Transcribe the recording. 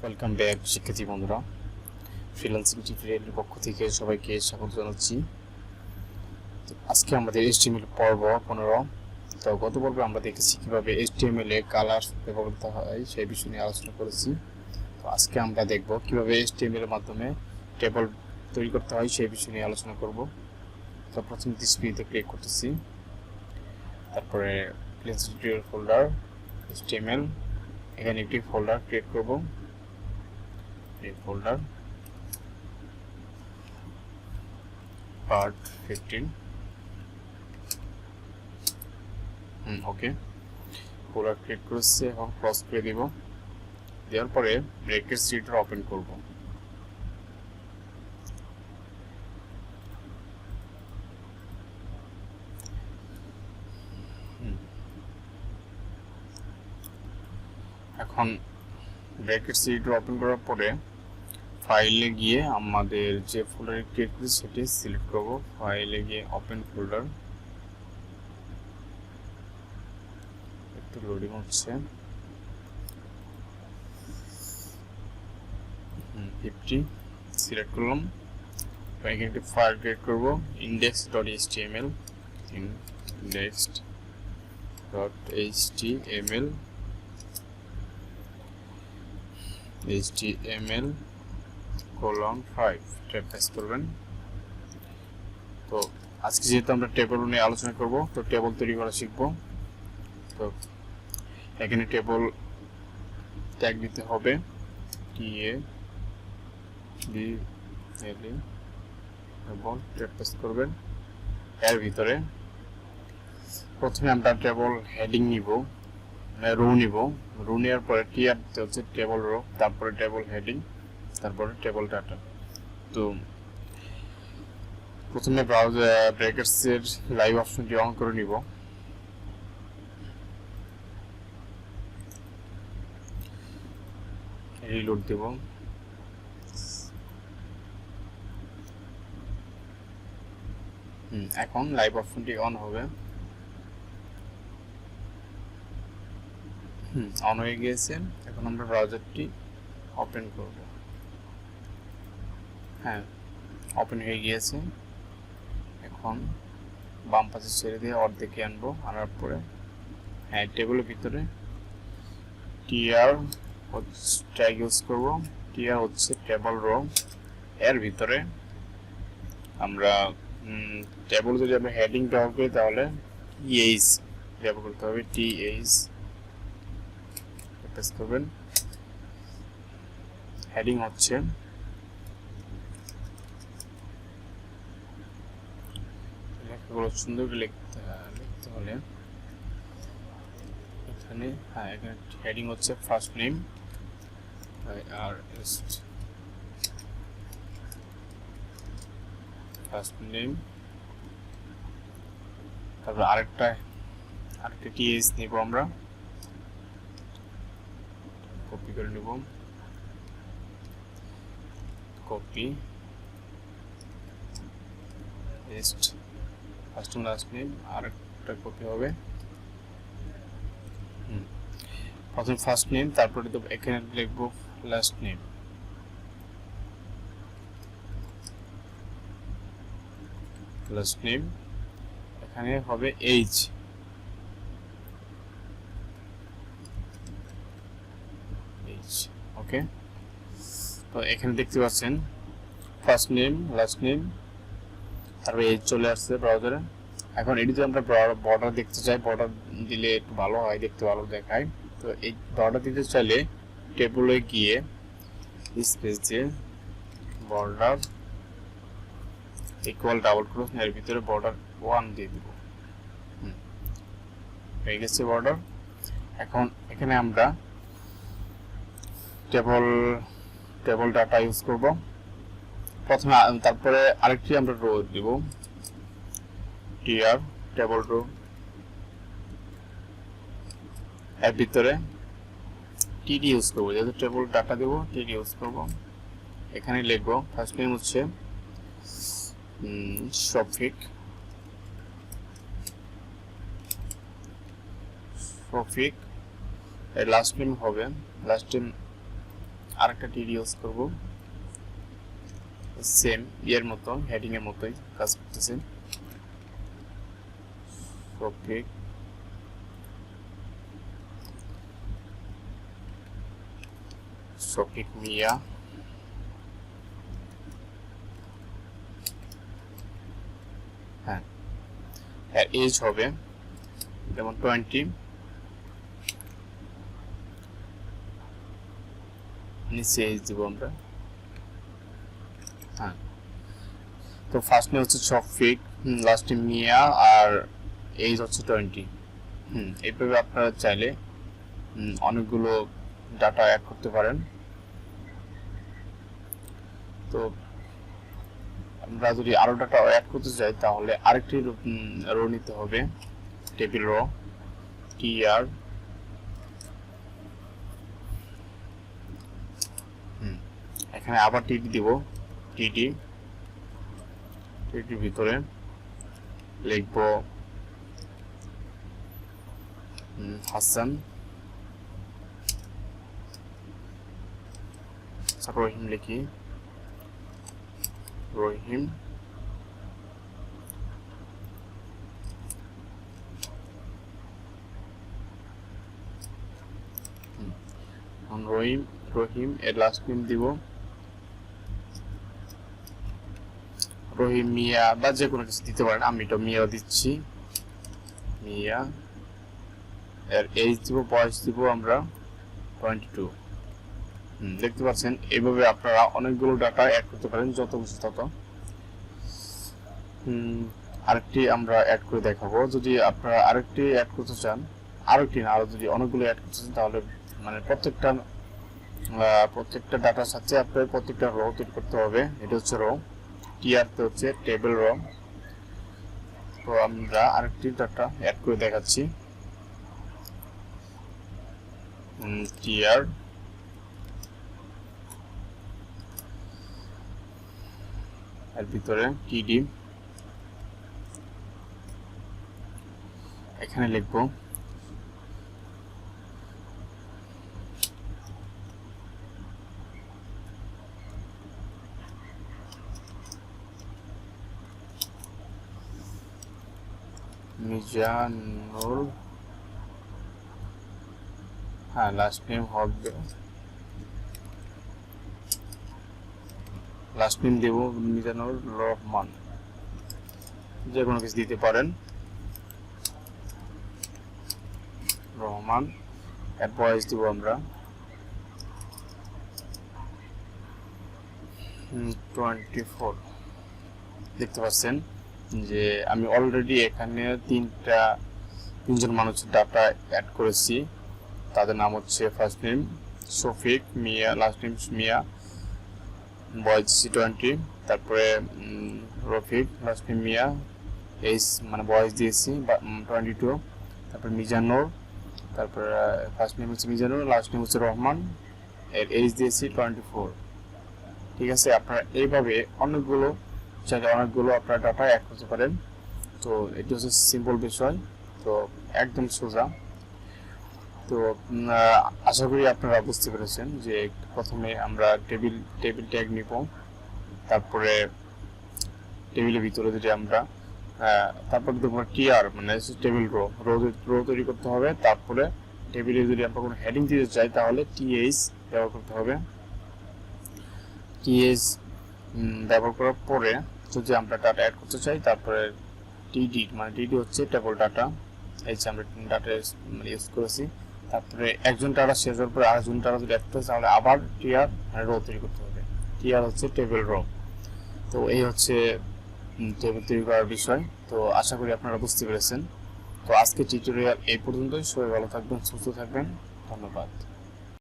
Welcome back শিক্ষার্থী বন্ধুরা, freelancing টিউটোরিয়ালের পক্ষ থেকে সবাইকে স্বাগত জানাচ্ছি। আজকে আমাদের HTML পর্ব 15। তো গত পর্বে আমরা দেখেছি কিভাবে HTML এ কালার ব্যবহৃত হয় সেই বিষয় নিয়ে আলোচনা করেছি। তো আজকে আমরা দেখব কিভাবে HTML এর মাধ্যমে টেবল তৈরি করতে হয় সেই বিষয় নিয়ে আলোচনা করব। তো প্রথমে ডিসপ্লেতে ক্লিক করতেছি, তারপরে ফ্রিল্যান্সিং টিউটোরিয়াল ফোল্ডার HTML, এখানে একটি ফোল্ডার ক্রিয়েট করব। এই ফোল্ডার part 15 ওকে, ফোল্ডার ক্রিয়েট করেছে। এখন ক্লোজ করে দিব, দেওয়ার পরে ব্রেকেট সিটার ওপেন করব। এখন ব্রেকেট সিটার ওপেন করার পরে ফাইলে গিয়ে আমাদের যে ফোল্ডার ক্রিয়েট করেছি সেটি সিলেক্ট করব। ফাইলে গিয়ে ওপেন ফোল্ডার, একটু লোডিং হচ্ছে। 50 সিলেক্ট করলাম। এখানে একটি ফাইল ক্রিয়েট করব, index.html, index.html, HTML:5 tab press করবেন। তো আজকে যেহেতু আমরা টেবল নিয়ে আলোচনা করব, তো টেবল তৈরি করা শিখব। তো এখানে টেবল ট্যাগ দিতে হবে, এবং ট্যাব প্রেস করবেন। এর ভিতরে প্রথমে আমরা টেবল হেডিং নিব, রো নিব। রো নেওয়ার পরে টিআর হচ্ছে টেবল রো, তারপরে টেবল হেডিং, তারপরে টেবল ডাটা। তো প্রথমে ব্র্যাকেটসের লাইভ অপশনটি অন করে নিব। রিলোড দেব। এখন লাইভ অপশনটি অন হবে। অন হয়ে গিয়েছে। এখন আমরা ব্রাউজারটি ওপেন করব। হ্যাঁ, ওপেন হয়ে গিয়েছে। এখন বাম পাশে ছেড়ে দিয়ে অর্ধেকে আনবো, আনার পরে হ্যাঁ টেবিলের ভিতরে টিআর ট্যাগ ইউজ করব। টিআর হচ্ছে টেবল রো। এর ভিতরে আমরা টেবল যদি আমরা হেডিং ব্যবহার করি তাহলে টিএইচ ব্যবহার করতে হবে। টিএইচ প্রেস করবেন। হেডিং হচ্ছে লেখাগুলো সুন্দর করে লিখতে হলে এখানে এখানে হেডিং হচ্ছে ফার্স্ট নেম তারপর আরেকটা টিএস নিব, আমরা কপি করে নেব, copy paste, first name last name, আরেকটা কপি হবে। প্রথমে ফার্স্ট নেম, তারপরে তো এখানে লিখব লাস্ট নেম। লাস্ট নেম এখানে হবে এইজ। ওকে, তো এখানে দেখতে পাচ্ছেন ফার্স্ট নেম লাস্ট নেম, তারপরে এইজ চলে আসছে ব্রাউজারে। এখন এটি যদি আমরা বর্ডার দেখতে চাই, বর্ডার দিলে একটু ভালো হয়, দেখতে ভালো দেখায়। তো এই বর্ডার দিতে চাইলে টেবলে গিয়ে স্পেস দিয়ে বর্ডার ইকুয়াল ডাবল ক্রস, এর ভিতরে বর্ডার 1 দিয়ে দিব। হয়ে গেছে বর্ডার। এখন এখানে আমরা টেবল ডাটা ইউজ করব প্রথমে, তারপরে আরেকটি আমরা রো দিব, টিআর টেবল রো। এর ভিতরে টিডি ইউজ করবো, যেহেতু টেবল ডাটা দেব টিডি ইউজ করব। এখানে লিখবো ফার্স্ট নেম হচ্ছে শফিক, এর লাস্ট নেম হবে লাস্ট নেম আরেকটা টিডি ইউজ করব, সেম এর মতো হেডিং এর মতোই কাজ করতেছে। টপিক টপিক মিয়া, হ্যাঁ এর এজ হবে যেমন 20, নিচে এজ দিব আমরা। হ্যাঁ, তো ফার্স্ট নেম হচ্ছে শফিক, লাস্ট নেম মিয়া, আর এজ হচ্ছে 20। এইভাবে আপনারা চাইলে অনেকগুলো ডাটা অ্যাড করতে পারেন। তো আমরা যদি আরো ডাটা অ্যাড করতে চাই তাহলে আরেকটি রো নিতে হবে, টেবিল রো, tr, এখানে আবার টিডি দিব, টিডি টিডির ভিতরে লিখব হাসান, রহিম লিখি, রহিম, রহিম এর লাস্ট নেম দিব রহিম মিয়া, বা যে কোনো কিছু দিতে পারেন, আমি তো মিয়া দিচ্ছি, মিয়া। এর এজ দিব, বয়স দিব আমরা 22। দেখতে পাচ্ছেন এইভাবে আপনারা অনেকগুলো ডাটা অ্যাড করতে পারেন, যত কিছু তত। আরেকটি আমরা অ্যাড করে দেখাবো, যদি আপনারা আরেকটি অ্যাড করতে চান, আরেকটি না আরো যদি অনেকগুলো অ্যাড করতে চান তাহলে মানে প্রত্যেকটা ডাটার সাথে আপনার প্রত্যেকটা রো তৈরি করতে হবে। এটা হচ্ছে রো, টিআর তে হচ্ছে টেবিল রো। তো আমরা আরেকটি ডাটা অ্যাড করে দেখাচ্ছি, টিআর, এর ভিতরে টিডি, এখানে লিখবো মিজানুর, হ্যাঁ লাস্ট নেম হবে, লাস্ট নেম দেব মিজানুর রহমান, যে কোনো কিছু দিতে পারেন, রহমান। এর বয়স দিব আমরা 24। দেখতে পাচ্ছেন যে আমি অলরেডি এখানে তিনজন মানুষের ডাটা অ্যাড করেছি। তাদের নাম হচ্ছে ফার্স্ট নেম শফিক মিয়া, লাস্ট নেম মিয়া, বয়স 20, তারপরে রফিক, লাস্ট নেম মিয়া, এজ মানে বয়স দিয়েছি 22, তারপরে মিজানুর, তারপরে ফার্স্ট নেম হচ্ছে মিজানুর, লাস্ট নেম হচ্ছে রহমান, এর এজ দিয়েছি 24। ঠিক আছে, আপনারা এইভাবে অনেকগুলো আপনারা ডাটা অ্যাড করতে পারেন। তো এটি হচ্ছে সিম্পল বিষয়, তো একদম সোজা। তো আশা করি আপনারা বুঝতে পেরেছেন যে প্রথমে আমরা টেবিল ট্যাগ নিব, তারপরে টেবিলের ভিতরে যদি আমরা তারপরে দেখবো টিআর মানে টেবিল রো তৈরি করতে হবে। তারপরে টেবিলে যদি আমরা কোনো হেডিং দিতে চাই তাহলে টিএইচ ব্যবহার করতে হবে। টিএইচ ব্যবহার করার পরে যদি আমরা ডাটা অ্যাড করতে চাই তারপরে টিডি মানে টিডি হচ্ছে টেবল ডাটা, এই যে আমরা ডাটা মানে ইউজ করেছি। তারপরে একজন ডাটা শেষ হওয়ার পরে আরেকজন ডাটা যদি অ্যাড করতে চাই তাহলে আবার টিআর মানে রো তৈরি করতে হবে, টিআর হচ্ছে টেবিল রো। তো এই হচ্ছে টেবিল তৈরি করার বিষয়। তো আশা করি আপনারা বুঝতে পেরেছেন। তো আজকে টিউটোরিয়াল এই পর্যন্তই। সবাই ভালো থাকবেন, সুস্থ থাকবেন, ধন্যবাদ।